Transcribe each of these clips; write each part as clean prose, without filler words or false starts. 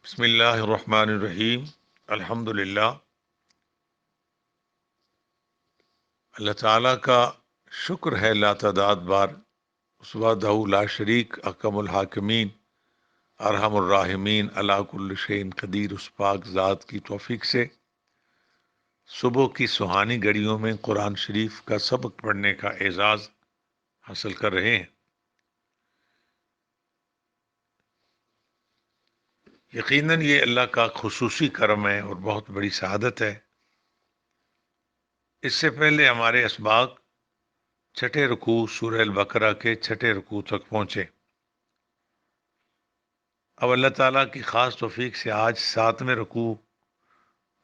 بسم اللہ الرحمن الرحیم۔ الحمد للہ، اللہ تعالیٰ کا شکر ہے لا تعداد بار، اس وحدہ لا شریک احکم الحاکمین ارحم الراحمین علی کل شیء قدیر، اس پاک ذات کی توفیق سے صبح کی سہانی گھڑیوں میں قرآن شریف کا سبق پڑھنے کا اعزاز حاصل کر رہے ہیں۔ یقیناً یہ اللہ کا خصوصی کرم ہے اور بہت بڑی سعادت ہے۔ اس سے پہلے ہمارے اسباق چھٹے رکوع سورہ البقرہ کے چھٹے رکوع تک پہنچے۔ اب اللہ تعالیٰ کی خاص توفیق سے آج 7ویں رکوع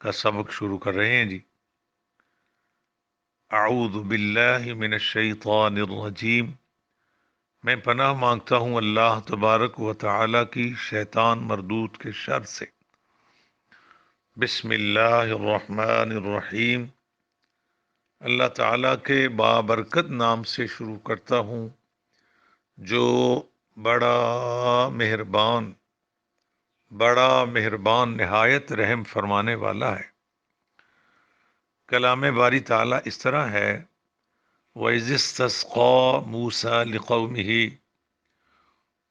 کا سبق شروع کر رہے ہیں۔ اعوذ باللہ من الشیطان الرجیم، میں پناہ مانگتا ہوں اللہ تبارک و تعالیٰ کی شیطان مردود کے شر سے۔ بسم اللہ الرحمن الرحیم، اللہ تعالیٰ کے بابرکت نام سے شروع کرتا ہوں جو بڑا مہربان نہایت رحم فرمانے والا ہے۔ کلام باری تعالیٰ اس طرح ہے، وَإِذِ اسْتَسْقَىٰ مُوسَىٰ لِقَوْمِهِ،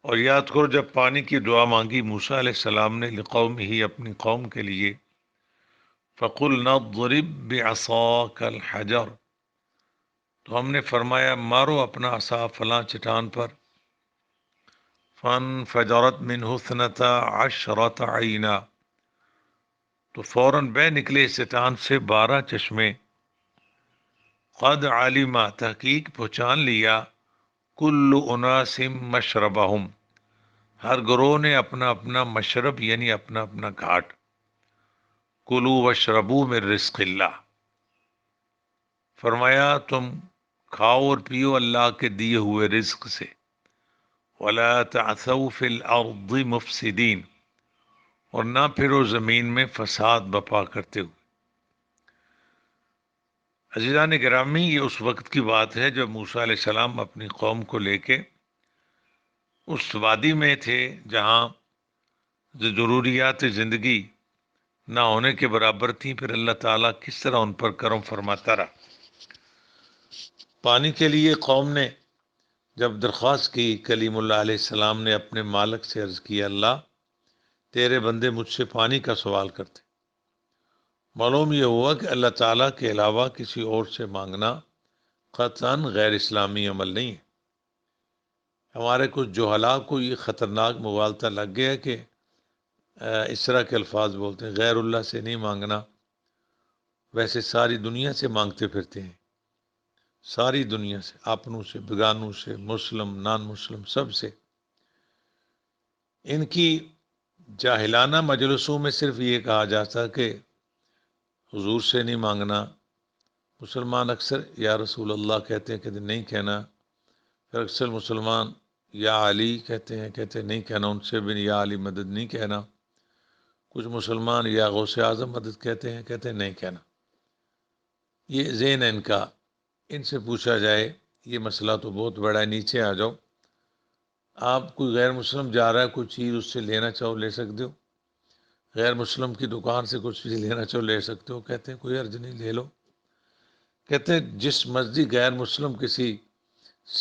اور یاد کرو جب پانی کی دعا مانگی موسیٰ علیہ السلام نے لقومہ اپنی قوم کے لیے، فَقُلْنَا اضْرِب بِعَصَاكَ الْحَجَرَ، تو ہم نے فرمایا مارو اپنا عصا فلاں چٹان پر، فَانْفَجَرَتْ مِنْهُ اثْنَتَا عَشْرَةَ عَيْنًا، تو فوراً بہ نکلے اس چٹان سے 12 چشمے، قد علما، تحقیق پہچان لیا، کل اناس مشربہم، ہر گروہ نے اپنا اپنا مشرب یعنی اپنا اپنا گھاٹ، کلوا واشربوا من رزق اللہ، فرمایا تم کھاؤ اور پیو اللہ کے دیے ہوئے رزق سے، ولا تعثوا فی الارض مفسدین، اور نہ پھرو زمین میں فساد بپا کرتے ہوئے۔ عزیزان گرامی، یہ اس وقت کی بات ہے جب موسیٰ علیہ السلام اپنی قوم کو لے کے اس وادی میں تھے جہاں ضروریات زندگی نہ ہونے کے برابر تھیں، پھر اللہ تعالیٰ کس طرح ان پر کرم فرماتا رہا۔ پانی کے لیے قوم نے جب درخواست کی، کلیم اللہ علیہ السلام نے اپنے مالک سے عرض کیا، اللہ تیرے بندے مجھ سے پانی کا سوال کرتے۔ معلوم یہ ہوا کہ اللہ تعالیٰ کے علاوہ کسی اور سے مانگنا قطعاً غیر اسلامی عمل نہیں ہے۔ ہمارے کچھ جہلاء کو یہ خطرناک مغالطہ لگ گیا کہ اس طرح کے الفاظ بولتے ہیں، غیر اللہ سے نہیں مانگنا، ویسے ساری دنیا سے مانگتے پھرتے ہیں، ساری دنیا سے، اپنوں سے، بیگانوں سے، مسلم نان مسلم سب سے۔ ان کی جاہلانہ مجلسوں میں صرف یہ کہا جاتا کہ حضور سے نہیں مانگنا، مسلمان اکثر یا رسول اللہ کہتے ہیں، کہتے نہیں کہنا، پھر اکثر مسلمان یا علی کہتے ہیں نہیں کہنا، ان سے بھی یا علی مدد نہیں کہنا، کچھ مسلمان یا غوث اعظم مدد کہتے ہیں نہیں کہنا۔ یہ ذہن ہے ان کا۔ ان سے پوچھا جائے یہ مسئلہ تو بہت بڑا ہے، نیچے آ جاؤ، آپ کوئی غیر مسلم جا رہا ہے، کوئی چیز اس سے لینا چاہو لے سکتے ہو، غیر مسلم کی دکان سے کچھ چیز لینا چاہو لے سکتے ہو، کہتے ہیں کوئی حرج نہیں، لے لو۔ کہتے ہیں جس مرضی غیر مسلم کسی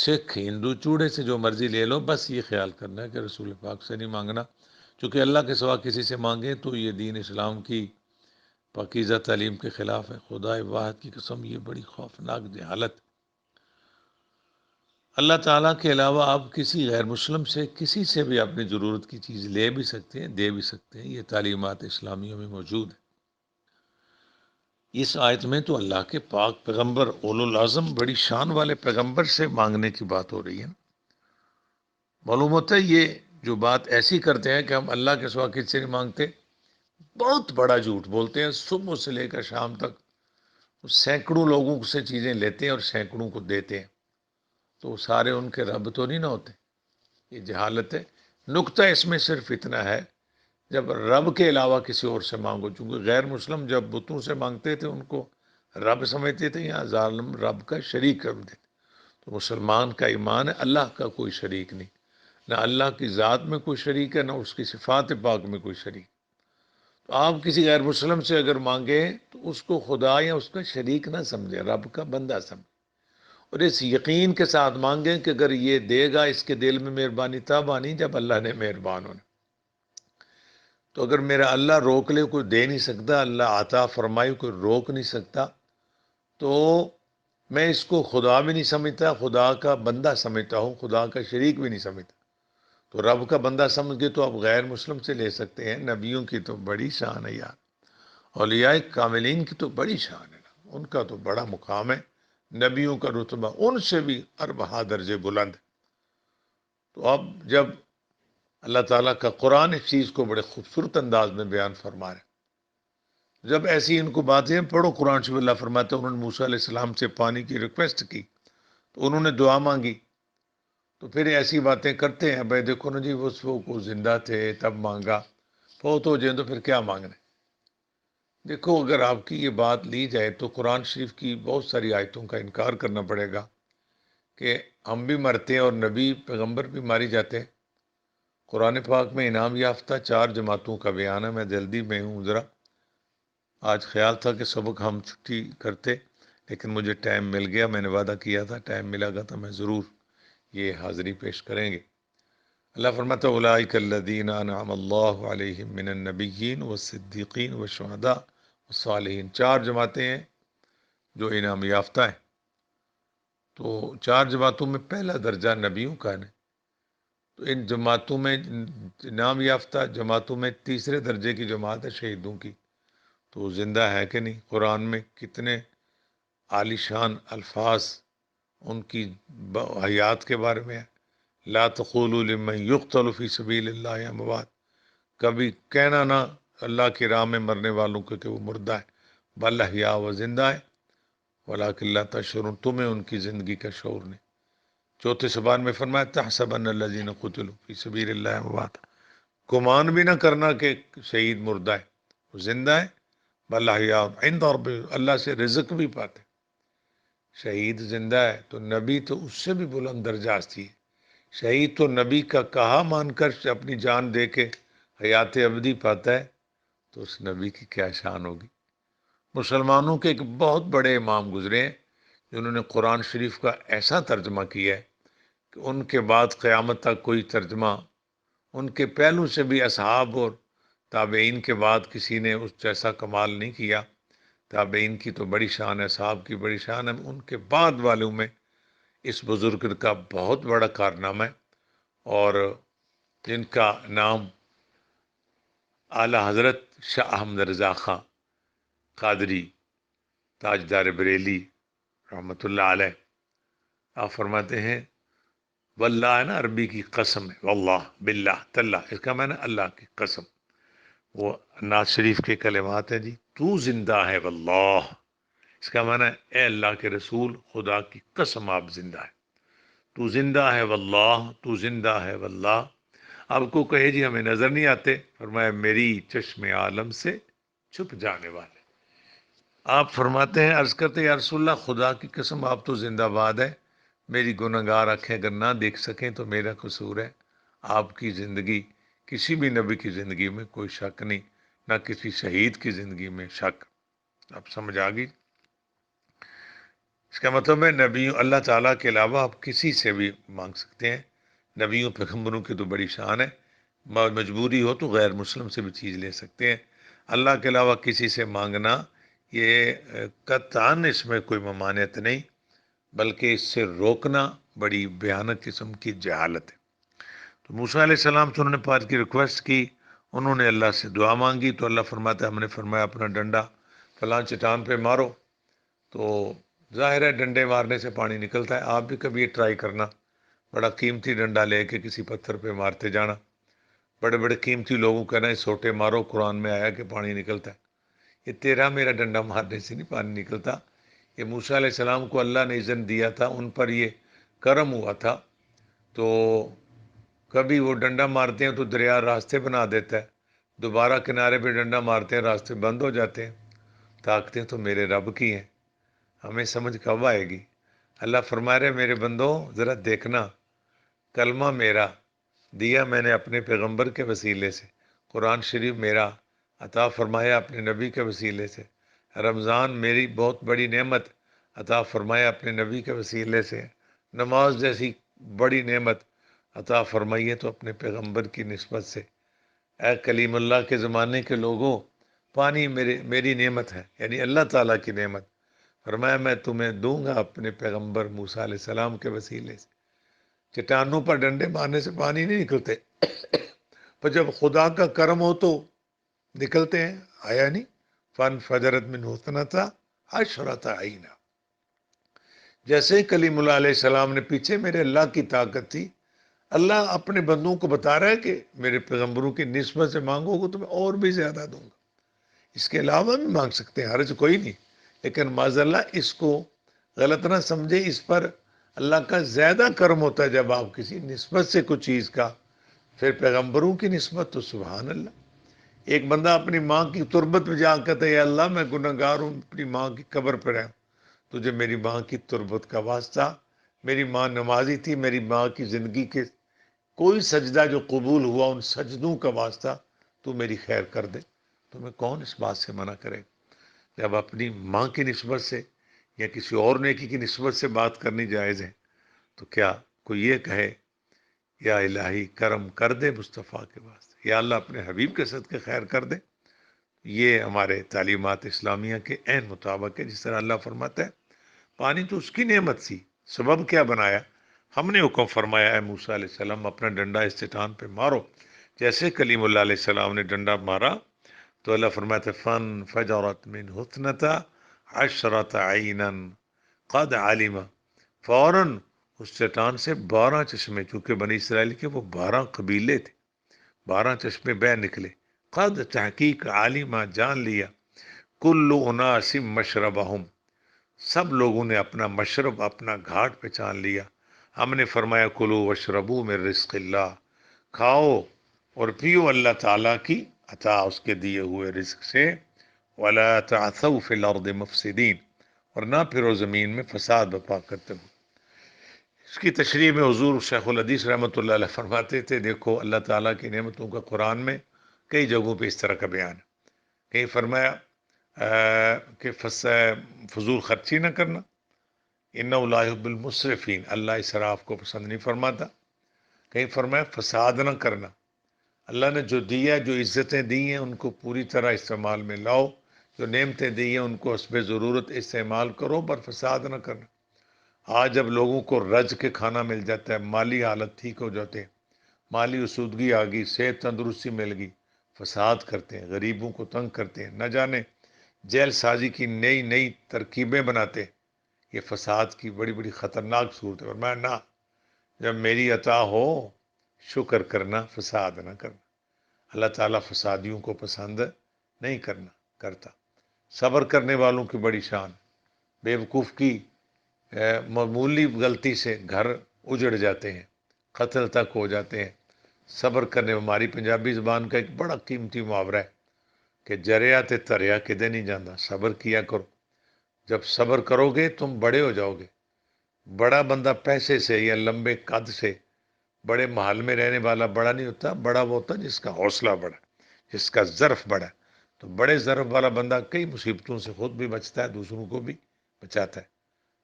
سکھ ہندو چوڑے سے جو مرضی لے لو، بس یہ خیال کرنا ہے کہ رسول پاک سے نہیں مانگنا، چونکہ اللہ کے سوا کسی سے مانگیں تو یہ دین اسلام کی پاکیزہ تعلیم کے خلاف ہے۔ خدا واحد کی قسم، یہ بڑی خوفناک جہالت۔ اللہ تعالیٰ کے علاوہ آپ کسی غیر مسلم سے کسی سے بھی اپنی ضرورت کی چیز لے بھی سکتے ہیں، دے بھی سکتے ہیں، یہ تعلیمات اسلامیہ میں موجود ہے۔ اس آیت میں تو اللہ کے پاک پیغمبر اولو العزم بڑی شان والے پیغمبر سے مانگنے کی بات ہو رہی ہے۔ معلوم ہوتا ہے یہ جو بات ایسی کرتے ہیں کہ ہم اللہ کے سوا کسی سے نہیں مانگتے، بہت بڑا جھوٹ بولتے ہیں۔ صبح سے لے کر شام تک سینکڑوں لوگوں سے چیزیں لیتے ہیں اور سینکڑوں کو دیتے ہیں، تو سارے ان کے رب تو نہیں نہ ہوتے۔ یہ جہالت ہے۔ نقطہ اس میں صرف اتنا ہے، جب رب کے علاوہ کسی اور سے مانگو، چونکہ غیر مسلم جب بتوں سے مانگتے تھے ان کو رب سمجھتے تھے، یا ظالم رب کا شریک کر دیتے، تو مسلمان کا ایمان ہے اللہ کا کوئی شریک نہیں، نہ اللہ کی ذات میں کوئی شریک ہے، نہ اس کی صفات پاک میں کوئی شریک۔ تو آپ کسی غیر مسلم سے اگر مانگیں تو اس کو خدا یا اس کا شریک نہ سمجھیں، رب کا بندہ سمجھیں، اور اس یقین کے ساتھ مانگیں کہ اگر یہ دے گا، اس کے دل میں مہربانی تب آنی جب اللہ نے مہربان ہونا۔ تو اگر میرا اللہ روک لے، کوئی دے نہیں سکتا، اللہ عطا فرمائے کوئی روک نہیں سکتا، تو میں اس کو خدا بھی نہیں سمجھتا، خدا کا بندہ سمجھتا ہوں، خدا کا شریک بھی نہیں سمجھتا۔ تو رب کا بندہ سمجھ کے تو آپ غیر مسلم سے لے سکتے ہیں۔ نبیوں کی تو بڑی شان ہے یار، اولیاء کاملین کی تو بڑی شان ہے، ان کا تو بڑا مقام ہے، نبیوں کا رتبہ ان سے بھی اربعہ درجے بلند ہے۔ تو اب جب اللہ تعالیٰ کا قرآن اس چیز کو بڑے خوبصورت انداز میں بیان فرما رہے ہیں، جب ایسی ان کو باتیں پڑھو قرآن شریف، اللہ فرماتے ہیں انہوں نے موسیٰ علیہ السلام سے پانی کی ریکویسٹ کی تو انہوں نے دعا مانگی، تو پھر ایسی باتیں کرتے ہیں، بھائی دیکھو نا جی وہ زندہ تھے تب مانگا، فوت ہو جائیں تو پھر کیا مانگنا ہے۔ دیکھو اگر آپ کی یہ بات لی جائے تو قرآن شریف کی بہت ساری آیتوں کا انکار کرنا پڑے گا کہ ہم بھی مرتے ہیں اور نبی پیغمبر بھی ماری جاتے ہیں۔ قرآن پاک میں انعام یافتہ 4 جماعتوں کا بیان ہے۔ میں جلدی میں ہوں ذرا، آج خیال تھا کہ سبق ہم چھٹی کرتے، لیکن مجھے ٹائم مل گیا، میں نے وعدہ کیا تھا ٹائم ملا گا تو میں ضرور یہ حاضری پیش کریں گے۔ اللہ فرماتا ہے اولئک الذین انعم اللہ علیہم من النبیین والصدیقین والشہداء والصالحین، 4 جماعتیں ہیں جو انعام یافتہ ہیں۔ تو 4 جماعتوں میں پہلا درجہ نبیوں کا ہے، تو ان جماعتوں میں انعام یافتہ جماعتوں میں تیسرے درجے کی جماعت ہے شہیدوں کی۔ تو زندہ ہے کہ نہیں؟ قرآن میں کتنے عالی شان الفاظ ان کی حیات کے بارے میں ہے۔ لا تقولوا لمن یقتل فی سبیل اللہ اموات، کبھی کہنا نہ اللہ کی راہ میں مرنے والوں کو کہ وہ مردہ ہے، بل احیاء، و زندہ ہے، ولکن لا تشعرون، تمہیں ان کی زندگی کا شعور نہیں۔ چوتھے زبان میں فرمایا تحسبن الذین قتلوا فی سبیل اللہ اموات، گمان بھی نہ کرنا کہ شہید مردہ ہے، وہ زندہ ہے، بل احیاء عند ربہم، اللہ سے رزق بھی پاتے۔ شہید زندہ ہے تو نبی تو اس سے بھی بلند درجہ ہستی ہے، شہید تو نبی کا کہا مان کر اپنی جان دے کے حیات ابدی پاتا ہے، تو اس نبی کی کیا شان ہوگی۔ مسلمانوں کے ایک بہت بڑے امام گزرے ہیں جنہوں نے قرآن شریف کا ایسا ترجمہ کیا ہے کہ ان کے بعد قیامت تک کوئی ترجمہ ان کے پہلو سے بھی اصحاب اور تابعین کے بعد کسی نے اس جیسا کمال نہیں کیا۔ تابعین کی تو بڑی شان ہے، صحاب کی بڑی شان ہے، ان کے بعد والوں میں اس بزرگ کا بہت بڑا کارنامہ ہے، اور جن کا نام اعلی حضرت شاہ احمد رضا خان قادری تاجدار بریلی رحمۃ اللہ علیہ، آپ فرماتے ہیں واللہ ہے نا عربی کی قسم ہے، واللہ باللہ تاللہ، اس کا معنی اللہ کی قسم، وہ ناز شریف کے کلمات ہیں جی، تو زندہ ہے واللہ، اس کا معنی ہے اے اللہ کے رسول خدا کی قسم آپ زندہ ہے، تو زندہ ہے واللہ، تو زندہ ہے واللہ۔ آپ کو کہے جی ہمیں نظر نہیں آتے، فرمایا میری چشم عالم سے چھپ جانے والے۔ آپ فرماتے ہیں عرض کرتے یا رسول اللہ خدا کی قسم آپ تو زندہ باد ہے، میری گناہگار آنکھیں اگر نہ دیکھ سکیں تو میرا قصور ہے، آپ کی زندگی کسی بھی نبی کی زندگی میں کوئی شک نہیں، نہ کسی شہید کی زندگی میں شک۔ آپ سمجھ آ گئی؟ اس کا مطلب ہے نبیوں اللہ تعالیٰ کے علاوہ آپ کسی سے بھی مانگ سکتے ہیں، نبیوں پیغمبروں کی تو بڑی شان ہے، مجبوری ہو تو غیر مسلم سے بھی چیز لے سکتے ہیں، اللہ کے علاوہ کسی سے مانگنا یہ قطعاً اس میں کوئی ممانعت نہیں، بلکہ اس سے روکنا بڑی بھیانک قسم کی جہالت ہے۔ تو موسیٰ علیہ السلام سے انہوں نے پانی کی ریکویسٹ کی، انہوں نے اللہ سے دعا مانگی، تو اللہ فرماتا ہے ہم نے فرمایا اپنا ڈنڈا فلاں چٹان پہ مارو، تو ظاہر ہے ڈنڈے مارنے سے پانی نکلتا ہے۔ آپ بھی کبھی یہ ٹرائی کرنا، بڑا قیمتی ڈنڈا لے کے کسی پتھر پہ مارتے جانا، بڑے بڑے قیمتی لوگوں کا نا سوٹے مارو، قرآن میں آیا کہ پانی نکلتا ہے، یہ تیرا میرا ڈنڈا مارنے سے نہیں پانی نکلتا، یہ موسیٰ علیہ السلام کو اللہ نے اذن دیا تھا، ان پر یہ کرم ہوا تھا، تو کبھی وہ ڈنڈا مارتے ہیں تو دریا راستے بنا دیتا ہے، دوبارہ کنارے پہ ڈنڈا مارتے ہیں راستے بند ہو جاتے ہیں۔ طاقتیں تو میرے رب کی ہیں، ہمیں سمجھ کب آئے گی؟ اللہ فرما رہے میرے بندوں ذرا دیکھنا، کلمہ میرا دیا میں نے اپنے پیغمبر کے وسیلے سے، قرآن شریف میرا عطا فرمایا اپنے نبی کے وسیلے سے، رمضان میری بہت بڑی نعمت عطا فرمایا اپنے نبی کے وسیلے سے، نماز جیسی بڑی نعمت عطا فرمائی ہے تو اپنے پیغمبر کی نسبت سے۔ اے کلیم اللہ کے زمانے کے لوگوں، پانی میری نعمت ہے، یعنی اللہ تعالیٰ کی نعمت۔ فرمایا میں تمہیں دوں گا اپنے پیغمبر موسیٰ علیہ السلام کے وسیلے سے۔ چٹانوں پر ڈنڈے مارنے سے پانی نہیں نکلتے، پر جب خدا کا کرم ہو تو نکلتے ہیں، آیا نہیں؟ فن فجرت من حسنتا عشرۃ عینا۔ جیسے ہی کلیم اللہ علیہ السلام نے پیچھے میرے اللہ کی طاقت تھی، اللہ اپنے بندوں کو بتا رہا ہے کہ میرے پیغمبروں کی نسبت سے مانگو گے تو میں اور بھی زیادہ دوں گا، اس کے علاوہ بھی مانگ سکتے ہیں، حرج کوئی نہیں، لیکن معاذ اللہ اس کو غلط نہ سمجھے، اس پر اللہ کا زیادہ کرم ہوتا ہے جب آپ کسی نسبت سے کچھ چیز کا، پھر پیغمبروں کی نسبت تو سبحان اللہ۔ ایک بندہ اپنی ماں کی تربت میں جا کر ہے، یا اللہ میں گناہ گار ہوں، اپنی ماں کی قبر پر رہا ہوں، تجھے میری ماں کی تربت کا واسطہ، میری ماں نمازی تھی، میری ماں کی زندگی کے کوئی سجدہ جو قبول ہوا ان سجدوں کا واسطہ تو میری خیر کر دے، تو میں کون اس بات سے منع کرے گا؟ جب اپنی ماں کی نسبت سے یا کسی اور نیکی کی نسبت سے بات کرنی جائز ہے تو کیا کوئی یہ کہے یا الہی کرم کر دے مصطفیٰ کے واسطے، یا اللہ اپنے حبیب کے صدقے خیر کر دے؟ یہ ہمارے تعلیمات اسلامیہ کے عین مطابق ہے۔ جس طرح اللہ فرماتا ہے پانی تو اس کی نعمت سی، سبب کیا بنایا؟ ہم نے حکم فرمایا ہے موسیٰ علیہ السلام اپنا ڈنڈا اس چٹان پہ مارو، جیسے کلیم اللہ علیہ السلام نے ڈنڈا مارا تو اللہ فرماتا ہے فن فجرت من حسنتا عشرۃ عینا قد علم، فوراً اس چٹان سے 12 چشمے، چونکہ بنی اسرائیل کے وہ 12 قبیلے تھے، 12 چشمے بہ نکلے، قد تحقیق عالمہ جان لیا، کل اناس مشربہم، سب لوگوں نے اپنا مشرب اپنا گھاٹ پہچان لیا۔ ہم نے فرمایا کلو وشربو من رزق اللہ، کھاؤ اور پیو اللہ تعالیٰ کی عطا اس کے دیے ہوئے رزق سے، ولا تعثوا فی الارض مفسدین، اور نہ پھرو زمین میں فساد برپا کرتے ہو۔ اس کی تشریح میں حضور شیخ الحدیث رحمۃ اللہ علیہ فرماتے تھے دیکھو اللہ تعالیٰ کی نعمتوں کا قرآن میں کئی جگہوں پہ اس طرح کا بیان ہے۔ کہیں فرمایا کہ فضول خرچی نہ کرنا، انہ لا یحب المسرفین، اللہ اسراف کو پسند نہیں فرماتا۔ کہیں فرمایا فساد نہ کرنا، اللہ نے جو دیا جو عزتیں دی ہیں ان کو پوری طرح استعمال میں لاؤ، جو نعمتیں دی ہیں ان کو حسب ضرورت استعمال کرو، پر فساد نہ کرنا۔ آج جب لوگوں کو رج کے کھانا مل جاتا ہے، مالی حالت ٹھیک ہو جاتے ہیں، مالی اسودگی آ گئی، صحت تندرستی مل گئی، فساد کرتے ہیں، غریبوں کو تنگ کرتے ہیں، نہ جانے جیل سازی کی نئی نئی ترکیبیں بناتے ہیں۔ یہ فساد کی بڑی بڑی خطرناک صورت ہے، اور میں نہ، جب میری عطا ہو شکر کرنا، فساد نہ کرنا۔ اللہ تعالیٰ فسادیوں کو پسند نہیں کرتا۔ صبر کرنے والوں کی بڑی شان، بے وقوف کی معمولی غلطی سے گھر اجڑ جاتے ہیں، قتل تک ہو جاتے ہیں۔ صبر کرنے، ہماری پنجابی زبان کا ایک بڑا قیمتی محاورہ ہے کہ جریا تے تریا کدے نہیں جانا، صبر کیا کرو، جب صبر کرو گے تم بڑے ہو جاؤ گے۔ بڑا بندہ پیسے سے یا لمبے قد سے، بڑے محل میں رہنے والا بڑا نہیں ہوتا، بڑا وہ ہوتا جس کا حوصلہ بڑا، جس کا ظرف بڑا۔ تو بڑے ظرف والا بندہ کئی مصیبتوں سے خود بھی بچتا ہے، دوسروں کو بھی بچاتا ہے۔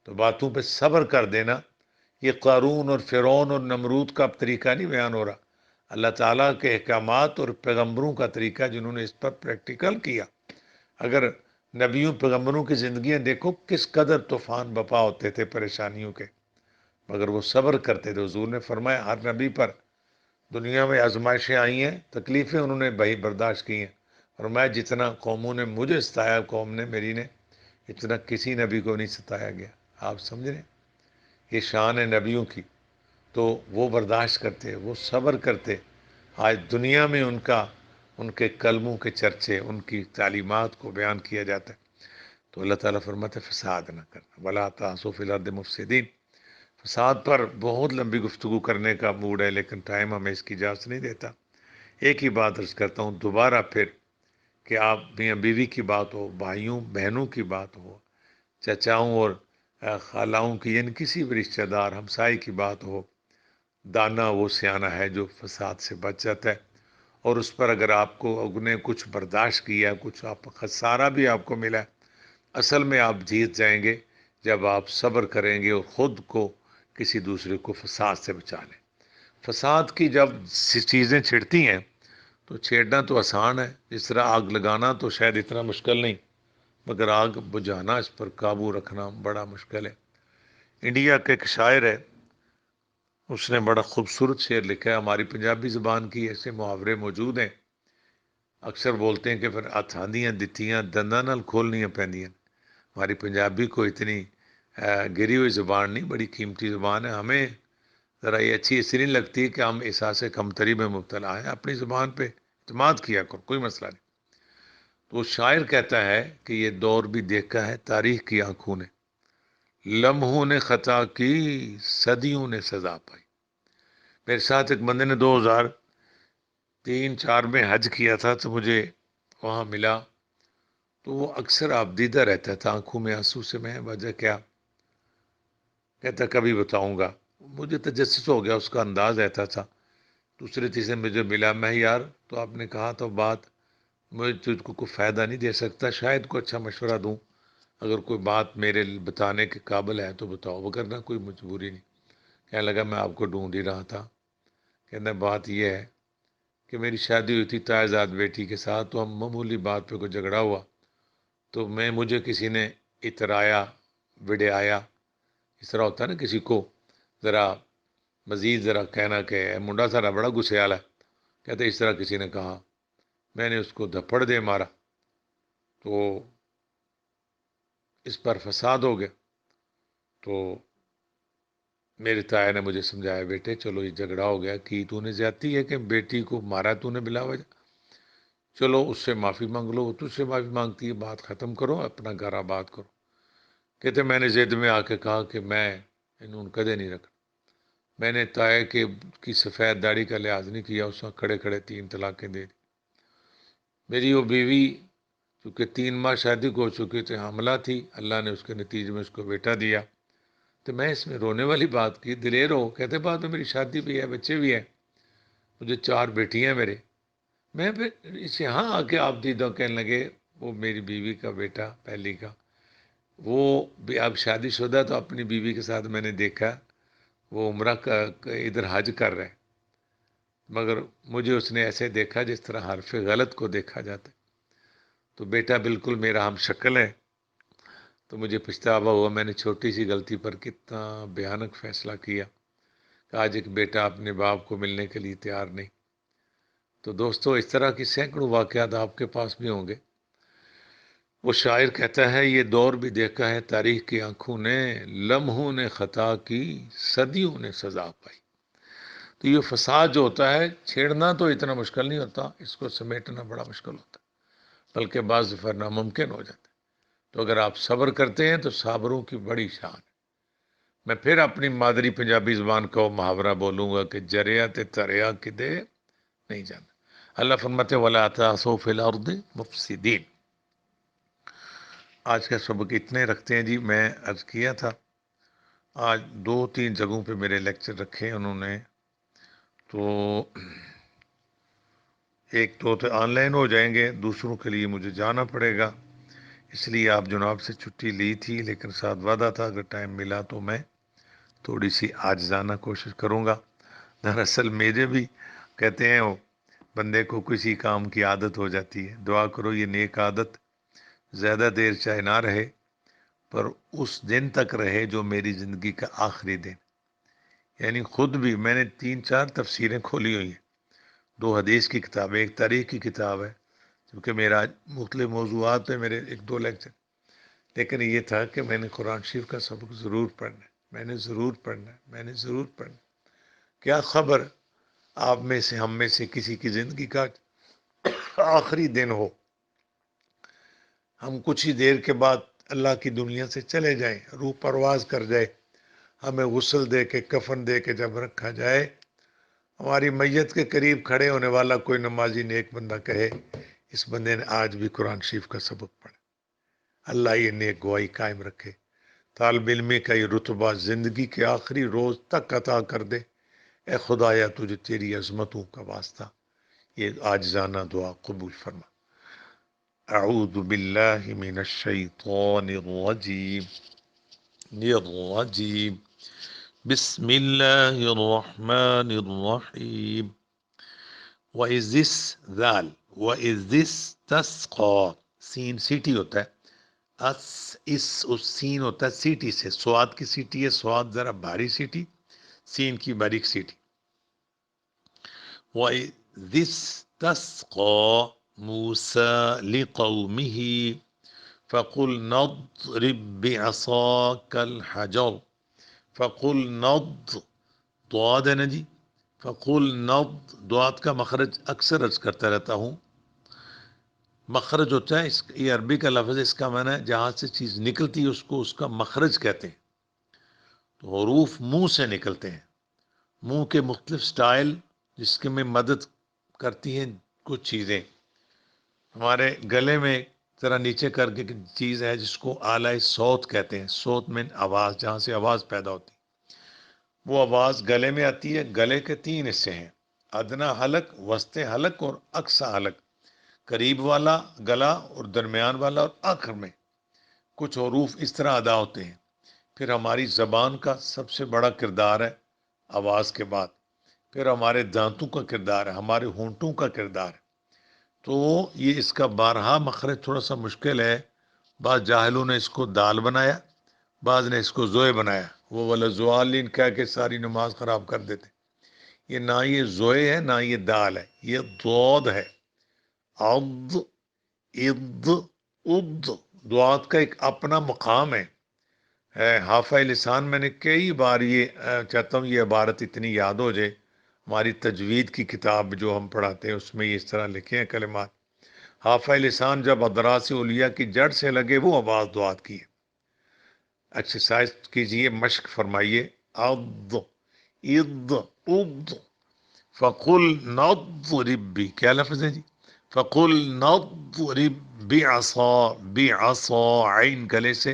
تو باتوں پہ صبر کر دینا، یہ قارون اور فرعون اور نمرود کا طریقہ نہیں بیان ہو رہا، اللہ تعالیٰ کے احکامات اور پیغمبروں کا طریقہ جنہوں نے اس پر پریکٹیکل کیا۔ اگر نبیوں پیغمبروں کی زندگیاں دیکھو کس قدر طوفان بپا ہوتے تھے پریشانیوں کے، مگر وہ صبر کرتے تھے۔ حضور نے فرمایا ہر نبی پر دنیا میں آزمائشیں آئی ہیں، تکلیفیں انہوں نے بھائی برداشت کی ہیں، اور میں جتنا قوموں نے مجھے ستایا، قوم نے میری نے، اتنا کسی نبی کو نہیں ستایا گیا۔ آپ سمجھ رہے ہیں یہ شان ہے نبیوں کی، تو وہ برداشت کرتے، وہ صبر کرتے۔ آج دنیا میں ان کے کلموں کے چرچے، ان کی تعلیمات کو بیان کیا جاتا ہے۔ تو اللہ تعالیٰ فرماتا ہے فساد نہ کرنا، ولا تعثوا فی الارض مفسدین۔ فساد پر بہت لمبی گفتگو کرنے کا موڈ ہے، لیکن ٹائم ہمیں اس کی اجازت نہیں دیتا۔ ایک ہی بات عرض کرتا ہوں دوبارہ پھر، کہ آپ میاں بیوی کی بات ہو، بھائیوں بہنوں کی بات ہو، چچاؤں اور خالاؤں کی، یعنی کسی بھی رشتہ دار ہمسائے کی بات ہو، دانا وہ سیانہ ہے جو فساد سے بچ جاتا ہے اور اس پر اگر آپ کو نے کچھ برداشت کیا، کچھ آپ خسارہ بھی آپ کو ملا، اصل میں آپ جیت جائیں گے جب آپ صبر کریں گے اور خود کو کسی دوسرے کو فساد سے بچا لیں۔ فساد کی جب چیزیں چھڑتی ہیں تو چھیڑنا تو آسان ہے، جس طرح آگ لگانا تو شاید اتنا مشکل نہیں، مگر آگ بجھانا، اس پر قابو رکھنا بڑا مشکل ہے۔ انڈیا کا ایک شاعر ہے، اس نے بڑا خوبصورت شعر لکھا ہے، ہماری پنجابی زبان کی ایسے محاورے موجود ہیں، اکثر بولتے ہیں کہ پھر اتھاندیاں دتیاں دنداں نال کھولنیاں پیندیاں۔ ہماری پنجابی کو اتنی گری ہوئی زبان نہیں، بڑی قیمتی زبان ہے، ہمیں ذرا یہ اچھی اس لیے نہیں لگتی کہ ہم احساس کمتری میں مبتلا ہیں۔ اپنی زبان پہ اعتماد کیا کرو، کوئی مسئلہ نہیں۔ تو شاعر کہتا ہے کہ یہ دور بھی دیکھا ہے تاریخ کی آنکھوں نے، لمحوں نے خطا کی، صدیوں نے سزا پائی۔ میرے ساتھ ایک بندے نے 2003-4 میں حج کیا تھا، تو مجھے وہاں ملا، تو وہ اکثر آبدیدہ رہتا تھا، آنکھوں میں آنسو سے۔ میں وجہ کیا؟ کہتا کبھی بتاؤں گا۔ مجھے تجسس ہو گیا، اس کا انداز ایسا تھا۔ دوسرے تیسرے مجھے ملا، میں یار تو آپ نے کہا تو بات، مجھے تجھ کو کوئی فائدہ نہیں دے سکتا، شاید کوئی اچھا مشورہ دوں، اگر کوئی بات میرے بتانے کے قابل ہے تو بتاؤ، وگرنہ کوئی مجبوری نہیں۔ کہنے لگا میں آپ کو ڈھونڈ ہی رہا تھا۔ کہنا بات یہ ہے کہ میری شادی ہوئی تھی تائزاد بیٹی کے ساتھ، تو ہم معمولی بات پہ کوئی جھگڑا ہوا، تو مجھے کسی نے اترایا، وڈیایا، اس طرح ہوتا ہے نا کسی کو ذرا مزید ذرا کہنا کہ منڈا سارا بڑا گسیال ہے، کہتے اس طرح کسی نے کہا، میں نے اس کو دھپڑ دے مارا، تو اس پر فساد ہو گیا۔ تو میرے تایا نے مجھے سمجھایا، بیٹے چلو یہ جھگڑا ہو گیا، کی تو نے زیادتی ہے کہ بیٹی کو مارا تو نے بلا وجہ، چلو اس سے معافی مانگ لو، وہ تجھ سے معافی مانگتی ہے، بات ختم کرو، اپنا گھر آباد کرو۔ کہتے میں نے ضد میں آ کے کہا کہ میں انہوں کدے نہیں رکھا، میں نے تایا کی سفید داڑھی کا لحاظ نہیں کیا، اس وقت کھڑے کھڑے 3 طلاقیں دے دی۔ میری وہ بیوی چونکہ 3 ماہ شادی کو ہو چکے تھے، حاملہ تھی، اللہ نے اس کے نتیجے میں اس کو بیٹا دیا۔ تو میں اس میں رونے والی بات کی، دلیر ہو، کہتے بات تو میری شادی بھی ہے، بچے بھی ہیں، مجھے 4 بیٹیاں میرے۔ میں پھر اس یہاں آ کے آپ دیدوں کہنے لگے، وہ میری بیوی کا بیٹا پہلی کا، وہ بھی اب شادی شدہ، تو اپنی بیوی کے ساتھ میں نے دیکھا وہ عمرہ کا ادھر حج کر رہے، مگر مجھے اس نے ایسے دیکھا جس طرح حرف غلط کو دیکھا جاتا ہے۔ تو بیٹا بالکل میرا ہم شکل ہے، تو مجھے پچھتاوا ہوا، میں نے چھوٹی سی غلطی پر کتنا بھیانک فیصلہ کیا کہ آج ایک بیٹا اپنے باپ کو ملنے کے لیے تیار نہیں۔ تو دوستو اس طرح کی سینکڑوں واقعات آپ کے پاس بھی ہوں گے۔ وہ شاعر کہتا ہے یہ دور بھی دیکھا ہے تاریخ کی آنکھوں نے، لمحوں نے خطا کی، صدیوں نے سزا پائی۔ تو یہ فساد جو ہوتا ہے، چھیڑنا تو اتنا مشکل نہیں ہوتا، اس کو سمیٹنا بڑا مشکل ہوتا ہے، بلکہ بعض دفعہ ناممکن ہو جاتا ہے۔ تو اگر آپ صبر کرتے ہیں تو صابروں کی بڑی شان ہے۔ میں پھر اپنی مادری پنجابی زبان کا وہ محاورہ بولوں گا کہ جریا تے تریا کدے نہیں جانا۔ اللہ فرماتے وَلَا تَعْثَوْا فِي الْأَرْضِ مُفْسِدِينَ۔ آج کا سبق اتنے رکھتے ہیں جی۔ میں عرض کیا تھا آج 2-3 جگہوں پہ میرے لیکچر رکھے انہوں نے، تو ایک تو آن لائن ہو جائیں گے، دوسروں کے لیے مجھے جانا پڑے گا، اس لیے آپ جناب سے چھٹی لی تھی، لیکن ساتھ وعدہ تھا اگر ٹائم ملا تو میں تھوڑی سی عاجزانہ کوشش کروں گا۔ دراصل میرے بھی کہتے ہیں وہ بندے کو کسی کام کی عادت ہو جاتی ہے، دعا کرو یہ نیک عادت زیادہ دیر چاہے نہ رہے، پر اس دن تک رہے جو میری زندگی کا آخری دن۔ یعنی خود بھی میں نے 3-4 تفسیریں کھولی ہوئی ہیں، 2 حدیث کی کتابیں، ایک تاریخ کی کتاب ہے، کیونکہ میرا مختلف موضوعات پہ میرے 1-2 لیکچر، لیکن یہ تھا کہ میں نے قرآن شریف کا سبق ضرور پڑھنا ہے، میں نے ضرور پڑھنا ہے، میں نے ضرور پڑھنا ہے۔ کیا خبر آپ میں سے، ہم میں سے کسی کی زندگی کا آخری دن ہو، ہم کچھ ہی دیر کے بعد اللہ کی دنیا سے چلے جائیں، روح پرواز کر جائے، ہمیں غسل دے کے کفن دے کے جب رکھا جائے، ہماری میت کے قریب کھڑے ہونے والا کوئی نمازی نیک بندہ کہے اس بندے نے آج بھی قرآن شریف کا سبق پڑھا۔ اللہ یہ نیک گواہی قائم رکھے، طالب علمی کا یہ رتبہ زندگی کے آخری روز تک عطا کر دے۔ اے خدایا تجھے تیری عظمتوں کا واسطہ یہ عاجزانہ دعا قبول فرما۔ اعوذ باللہ من الشیطان الرجیم بسم اللہ الرحمن الرحیم وَإِذْ this ذال وَإِذْ this تسقى سین سیٹی ہوتا ہے، اس سین ہوتا ہے سیٹی سے، سواد کی سیٹی ہے، سواد ذرا بھاری سیٹی، سین کی باریک سیٹی۔ وَإِذْ this تسقى موسى لقومه فَقُلْنَا اضْرِبْ بِعَصَاكَ الْحَجَرَ فَقُلْنَا ضاد ہے نا جی، فَقُلْنَا ضاد کا مخرج اکثر عرض کرتا رہتا ہوں، مخرج ہوتا ہے یہ عربی کا لفظ ہے، اس کا معنی ہے جہاں سے چیز نکلتی ہے اس کو اس کا مخرج کہتے ہیں۔ تو حروف منہ سے نکلتے ہیں، منہ کے مختلف سٹائل جس کے میں مدد کرتی ہیں کچھ چیزیں۔ ہمارے گلے میں ذرا نیچے کر کے چیز ہے جس کو آلۂ صوت کہتے ہیں، صوت میں آواز، جہاں سے آواز پیدا ہوتی ہے وہ آواز گلے میں آتی ہے۔ گلے کے 3 حصے ہیں، ادنا حلق، وسط حلق اور اقصی حلق، قریب والا گلا اور درمیان والا اور آخر میں کچھ حروف اس طرح ادا ہوتے ہیں۔ پھر ہماری زبان کا سب سے بڑا کردار ہے آواز کے بعد، پھر ہمارے دانتوں کا کردار ہے، ہمارے ہونٹوں کا کردار ہے۔ تو یہ اس کا بارہا مخرج تھوڑا سا مشکل ہے، بعض جاہلوں نے اس کو دال بنایا، بعض نے اس کو زوئے بنایا، وہ والا زوالین کہہ کے ساری نماز خراب کر دیتے۔ یہ نہ یہ زوئے ہے نہ یہ دال ہے، یہ ضاد ہے، عض، اض، اض، دعات کا ایک اپنا مقام ہے۔ حافظ لسان میں نے کئی بار یہ چاہتا ہوں یہ عبارت اتنی یاد ہو جائے، ہماری تجوید کی کتاب جو ہم پڑھاتے ہیں اس میں یہ اس طرح لکھے ہیں کلمات۔ حافظ لسان جب ادراس اولیاء کی جڑ سے لگے وہ آواز دعات کی ہے۔ ایکسرسائز کیجئے، مشق فرمائیے۔ اض، اض، اض، فقل نضرب بھی کیا لفظ ہے جی؟ فقل نضرب بعصا، بعصا عین گلے سے،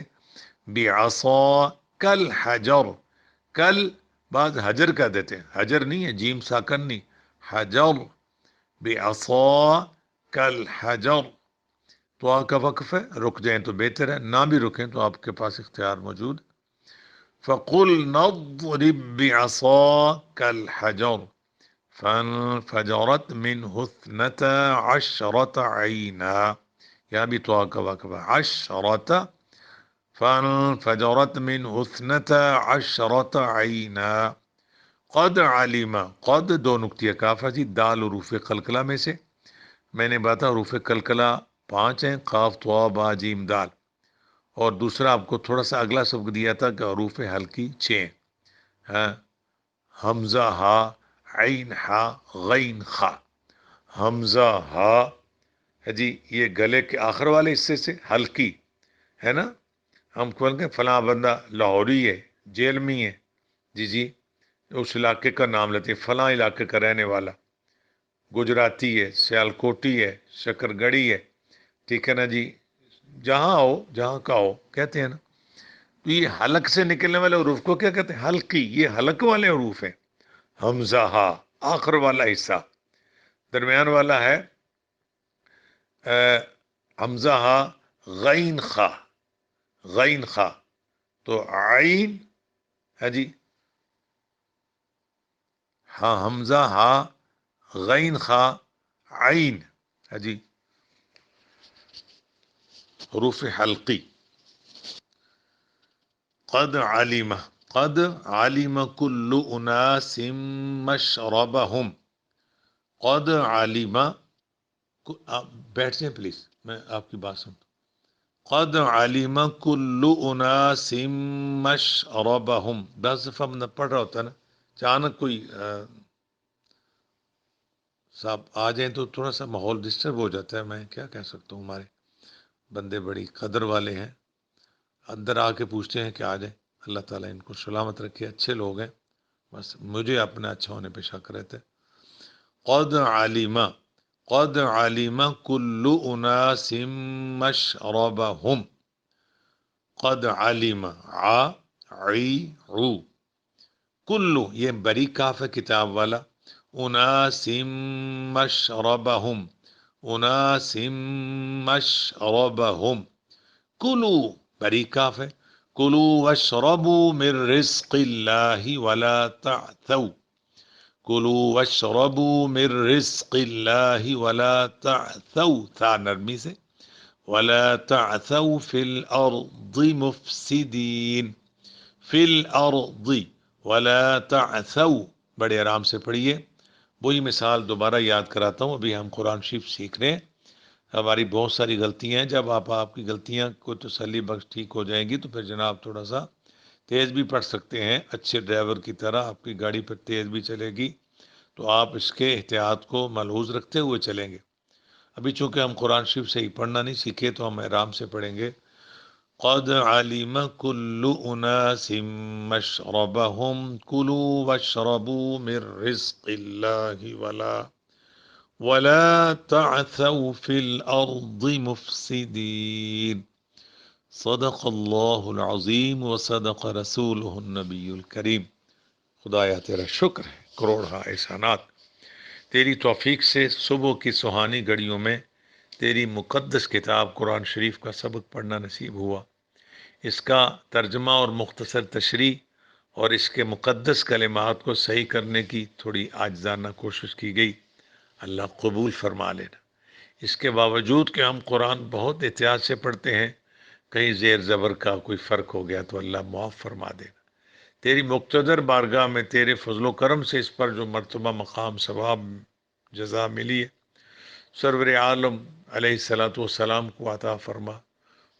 بعصا کل حجر، کل بعض حجر کہہ دیتے ہیں، حجر نہیں ہے، جیم ساکن نہیں، حجر، بعصا کل حجر۔ تو آپ کا وقف ہے، رک جائیں تو بہتر ہے، نہ بھی رکیں تو آپ کے پاس اختیار موجود۔ فقل نضرب بعصاك الحجر فانفجرت منه 12 عينا، یہاں بھی تو کا وقفہ، عشرت، فانفجرت منه 12 عينا قد علم، قد 2 نقطہ کاف جی، دال حروف قلقلہ میں سے، میں نے بتا حروف قلقلہ 5 ہیں، قاف طا با جیم دال، اور دوسرا آپ کو تھوڑا سا اگلا سبق دیا تھا کہ حروف حلقی 6 ہیں، حمزہ ہا، عین ہا، غین خا، حمزہ ہا ہے جی، یہ گلے کے آخر والے حصے سے حلقی ہے نا، ہم کھول کے فلاں بندہ لاہوری ہے، جیل میں ہے جی جی، اس علاقے کا نام لیتے ہیں، فلاں علاقے کا رہنے والا، گجراتی ہے، سیالکوٹی ہے، شکر گڑھی ہے، ٹھیک ہے نا جی، جہاں ہو، جہاں کا ہو کہتے ہیں نا۔ تو یہ حلق سے نکلنے والے حروف کو کیا کہتے ہیں؟ حلقی، یہ حلق والے حروف ہیں۔ حمزہ ہا آخر والا حصہ، درمیان والا ہے حمزہ ہا غین خا، غین خا، تو عین ہے جی، ہاں حمزہ ہا غین خا عین ہے جی، حروف حلقی۔ قد علم، قد علم كل اناس مشربهم، قد علم، آپ بیٹھ جائیں پلیز، میں آپ کی بات سنتا ہوں۔ قد علم كل اناس مشربهم، 10 دفعہ بندہ پڑھ رہا ہوتا ہے نا، اچانک کوئی صاحب آ جائیں تو تھوڑا سا ماحول ڈسٹرب ہو جاتا ہے، میں کیا کہہ سکتا ہوں، ہمارے بندے بڑی قدر والے ہیں، اندر آ کے پوچھتے ہیں کہ آ جائیں۔ اللہ تعالیٰ ان کو سلامت رکھے، اچھے لوگ ہیں، بس مجھے اپنے اچھا ہونے پہ شک رہتے۔ قد علم، قد علم كل اناس مشربهم، قد علم، ع، عی، عو، کلو یہ بری کاف ہے کتاب والا، اناس مشربہم، اناس مشربہم، کلو بری کاف ہے، کلو واشربوا من رزق اللہ ولا تعثوا، کلو واشربوا من رزق اللہ ولا تعثوا، تھا نرمی سے، ولا تعثوا فی الارض مفسدین، فی الارض ولا تعثوا، بڑے آرام سے پڑھیے، وہی مثال دوبارہ یاد کراتا ہوں، ابھی ہم قرآن شریف سیکھ رہے ہیں، ہماری بہت ساری غلطیاں ہیں، جب آپ کی غلطیاں کو تسلی بخش ٹھیک ہو جائیں گی تو پھر جناب تھوڑا سا تیز بھی پڑھ سکتے ہیں، اچھے ڈرائیور کی طرح آپ کی گاڑی پھر تیز بھی چلے گی، تو آپ اس کے احتیاط کو ملحوظ رکھتے ہوئے چلیں گے۔ ابھی چونکہ ہم قرآن شریف سے ہی پڑھنا نہیں سیکھے تو ہم آرام سے پڑھیں گے۔ قد علم كل اناس مشربهم كلوا واشربوا من رزق الله ولا تعثوا في الارض مفسدين، صدق اللہ العظیم وصدق رسولہ النبی الکریم۔ خدایا تیرا شکر ہے، کروڑہا احسانات، تیری توفیق سے صبح کی سہانی گھڑیوں میں تیری مقدس کتاب قرآن شریف کا سبق پڑھنا نصیب ہوا، اس کا ترجمہ اور مختصر تشریح اور اس کے مقدس کلمات کو صحیح کرنے کی تھوڑی عاجزانہ کوشش کی گئی، اللہ قبول فرما لینا۔ اس کے باوجود کہ ہم قرآن بہت احتیاط سے پڑھتے ہیں، کہیں زیر زبر کا کوئی فرق ہو گیا تو اللہ معاف فرما دینا۔ تیری مقتدر بارگاہ میں تیرے فضل و کرم سے اس پر جو مرتبہ مقام ثواب جزا ملی ہے، سرور عالم علیہ الصلاۃ والسلام کو عطا فرما،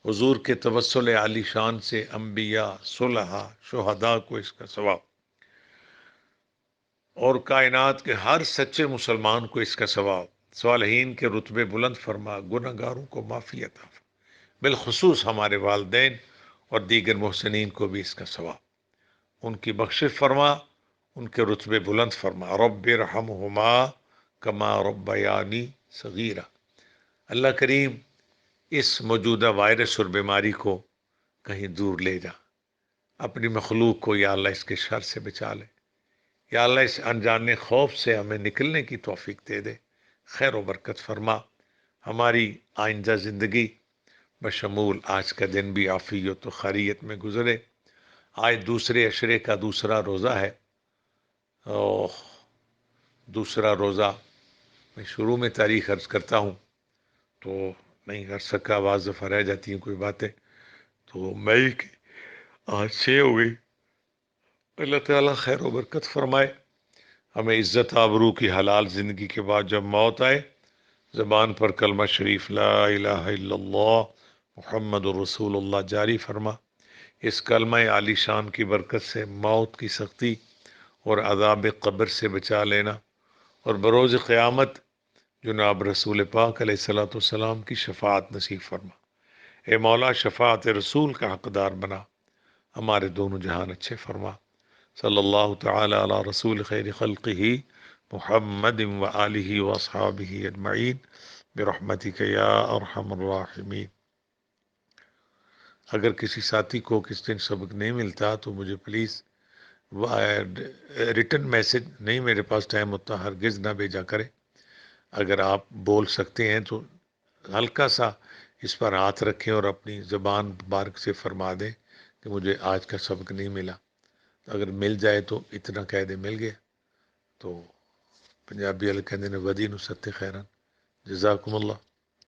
حضور کے توسل عالی شان سے انبیاء، صلحاء، شہداء کو اس کا ثواب، اور کائنات کے ہر سچے مسلمان کو اس کا ثواب، صالحین کے رتبے بلند فرما، گناہ گاروں کو معافی عطا فرما، بالخصوص ہمارے والدین اور دیگر محسنین کو بھی اس کا ثواب، ان کی بخشش فرما، ان کے رتبے بلند فرما، رب ارحمہما کما ربیانی صغیرا۔ اللہ کریم اس موجودہ وائرس اور بیماری کو کہیں دور لے جا، اپنی مخلوق کو یا اللہ اس کے شر سے بچا لے، یا اللہ اس انجانے خوف سے ہمیں نکلنے کی توفیق دے دے، خیر و برکت فرما، ہماری آئندہ زندگی بشمول آج کا دن بھی عافیت و خیریت میں گزرے۔ آج دوسرے عشرے کا دوسرا روزہ ہے، اور دوسرا روزہ میں شروع میں تاریخ عرض کرتا ہوں تو نہیں کر سکا، بعض دفعہ رہ جاتی ہیں کوئی باتیں، تو مئی کی آج 6 ہو گئی۔ اللہ تعالیٰ خیر و برکت فرمائے، ہمیں عزت آبرو کی حلال زندگی کے بعد جب موت آئے، زبان پر کلمہ شریف لا الہ الا اللہ محمد الرسول اللہ جاری فرما، اس کلمہ عالی شان کی برکت سے موت کی سختی اور عذاب قبر سے بچا لینا، اور بروز قیامت جناب رسول پاک علیہ الصلوۃ والسلام کی شفاعت نصیب فرما۔ اے مولا شفاعت رسول کا حقدار بنا، ہمارے دونوں جہان اچھے فرما۔ صلی اللہ تعالی علی رسول خیر خلقہ محمد و آلہ و اصحابہ اجمعین برحمتک یا ارحم الراحمین۔ اگر کسی ساتھی کو کس دن سبق نہیں ملتا تو مجھے پلیز ریٹن میسج، نہیں میرے پاس ٹائم ہوتا، ہرگز نہ بھیجا کرے۔ اگر آپ بول سکتے ہیں تو ہلکا سا اس پر ہاتھ رکھیں اور اپنی زبان مبارک سے فرما دیں کہ مجھے آج کا سبق نہیں ملا، اگر مل جائے تو اتنا کہہ دیں مل گیا، تو پنجابی والے کہتے ہیں ودی نصرت خیرن۔ جزاکم اللہ۔